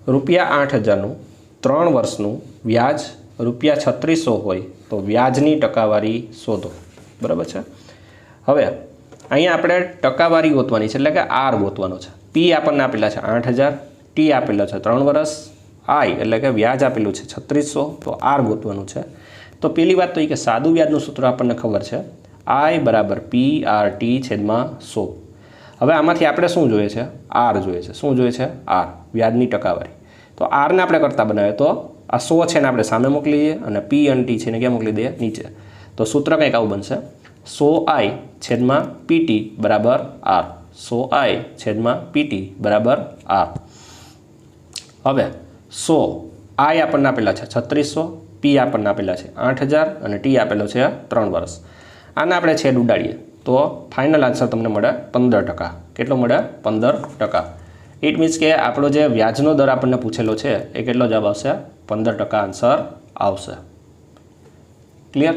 ₹8,000નું 3 વર્ષનું વ્યાજ ₹3600 હોય તો વ્યાજની ટકાવારી શોધો. બરાબર છે. હવે અહીંયા આપણે ટકાવારી ગોતવાની છે, એટલે કે આર ગોતવાનો છે. પી આપણને આપેલા છે 8,000, ટી આપેલો છે 3 વર્ષ, આઈ એટલે કે વ્યાજ આપેલું છે 3600, તો આર ગોતવાનું છે. તો પહેલી વાત તો એ કે સાદું વ્યાજનું સૂત્ર આપણને ખબર છે, આઈ બરાબર પી આર ટી છેદમાં 100. હવે આમાંથી આપણે શું જોઈએ છે? આર જોઈએ છે. શું જોઈએ છે? આર, વ્યાજની ટકાવારી. તો આરને આપણે કરતા બનાવીએ તો આ 100 છે ને આપણે સામે મોકલી દઈએ અને પી અને ટી છે ને ક્યાં મોકલી દઈએ? નીચે. તો સૂત્ર કંઈક આવું બનશે, 100i છેદમાં પીટી બરાબર આર. 100i છેદમાં પીટી બરાબર આર. હવે 100i આપણને આપેલા છે 3600, પી આપણને આપેલા છે 8,000 અને ટી આપેલો છે 3 વર્ષ. આને આપણે છેદ ઉડાડીએ તો ફાઇનલ આન્સર તમને મળે 15%. કેટલો મળે? 15%. ઇટ મીન્સ કે આપણો જે વ્યાજનો દર આપણને પૂછેલો છે એ કેટલો જવાબ આવશે? 15% આન્સર આવશે. ક્લિયર?